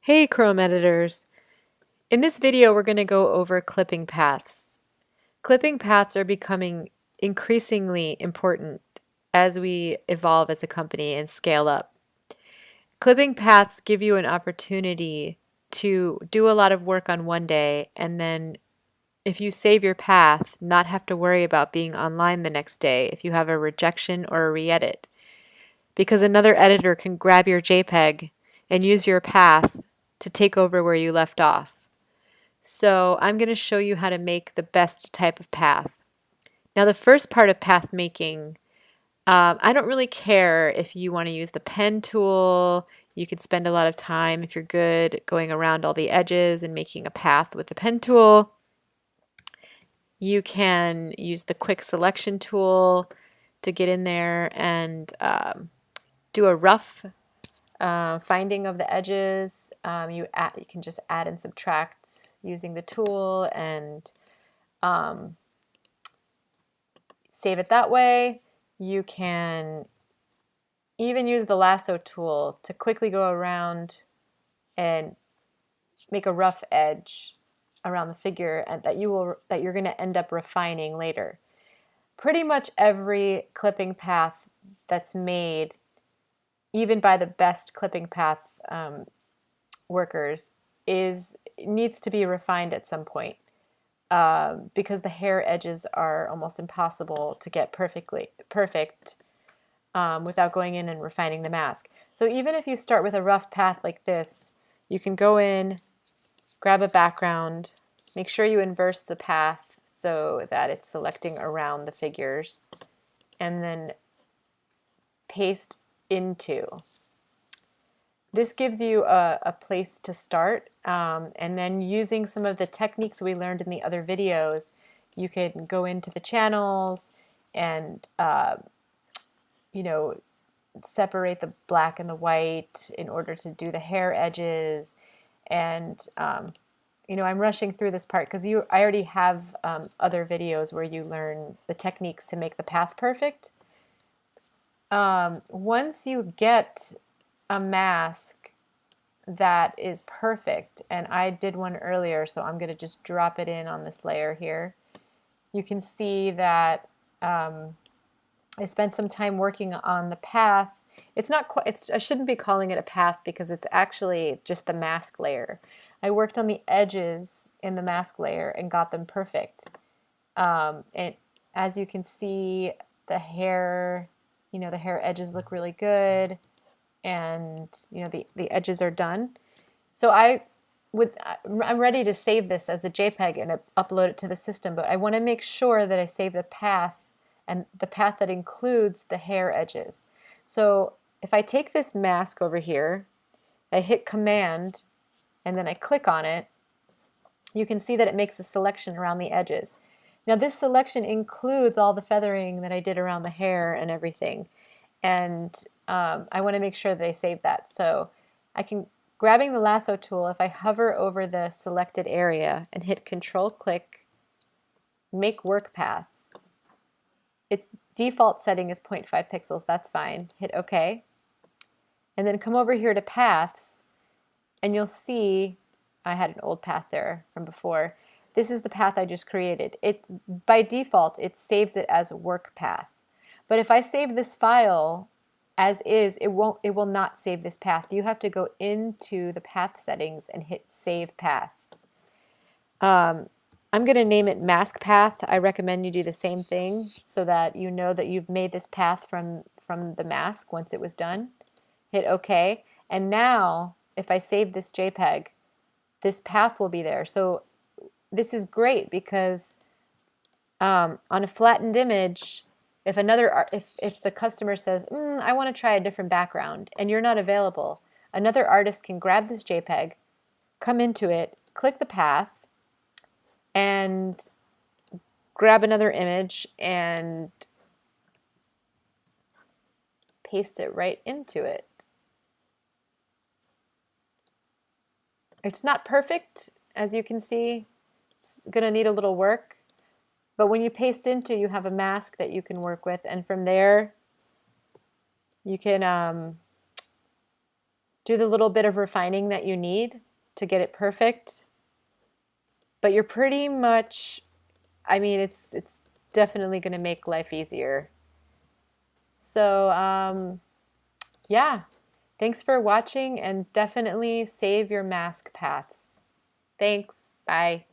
Hey Chrome editors! In this video we're going to go over clipping paths. Clipping paths are becoming increasingly important as we evolve as a company and scale up. Clipping paths give you an opportunity to do a lot of work on one day and then if you save your path, not have to worry about being online the next day if you have a rejection or a re-edit. Because another editor can grab your JPEG and use your path to take over where you left off. So I'm going to show you how to make the best type of path. Now the first part of path making, I don't really care if you want to use the pen tool. You can spend a lot of time, if you're good, going around all the edges and making a path with the pen tool. You can use the quick selection tool to get in there and do a rough finding of the edges. You can just add and subtract using the tool and save it that way. You can even use the lasso tool to quickly go around and make a rough edge around the figure and that you're going to end up refining later. Pretty much every clipping path that's made, even by the best clipping path workers, needs to be refined at some point. Because the hair edges are almost impossible to get perfect without going in and refining the mask. So even if you start with a rough path like this, you can go in, grab a background, make sure you inverse the path so that it's selecting around the figures, and then paste into. This gives you a place to start, and then using some of the techniques we learned in the other videos, you can go into the channels and separate the black and the white in order to do the hair edges. And I'm rushing through this part because I already have other videos where you learn the techniques to make the path perfect. Once you get a mask that is perfect, and I did one earlier, so I'm going to just drop it in on this layer here. You can see that I spent some time working on the path. It's not quite, I shouldn't be calling it a path because it's actually just the mask layer. I worked on the edges in the mask layer and got them perfect. And as you can see, the hair edges look really good, and the edges are done. So I'm ready to save this as a JPEG and upload it to the system, but I want to make sure that I save the path, and the path that includes the hair edges. So if I take this mask over here, I hit Command, and then I click on it, you can see that it makes a selection around the edges. Now this selection includes all the feathering that I did around the hair and everything. And I want to make sure that I save that. So I can, grabbing the lasso tool, if I hover over the selected area and hit Control-click, make work path. Its default setting is 0.5 pixels, that's fine. Hit OK. And then come over here to paths, and you'll see I had an old path there from before. This is the path I just created. By default, it saves it as work path. But if I save this file as is, it will not save this path. You have to go into the path settings and hit Save Path. I'm going to name it Mask Path. I recommend you do the same thing so that you know that you've made this path from the mask once it was done. Hit OK. And now, if I save this JPEG, this path will be there. So this is great because on a flattened image, if the customer says, I want to try a different background, and you're not available, another artist can grab this JPEG, come into it, click the path, and grab another image and paste it right into it. It's not perfect, as you can see. It's going to need a little work. But when you paste into, you have a mask that you can work with, and from there you can do the little bit of refining that you need to get it perfect. But you're pretty much, I mean, it's definitely going to make life easier. So yeah, thanks for watching, and definitely save your mask paths. Thanks. Bye.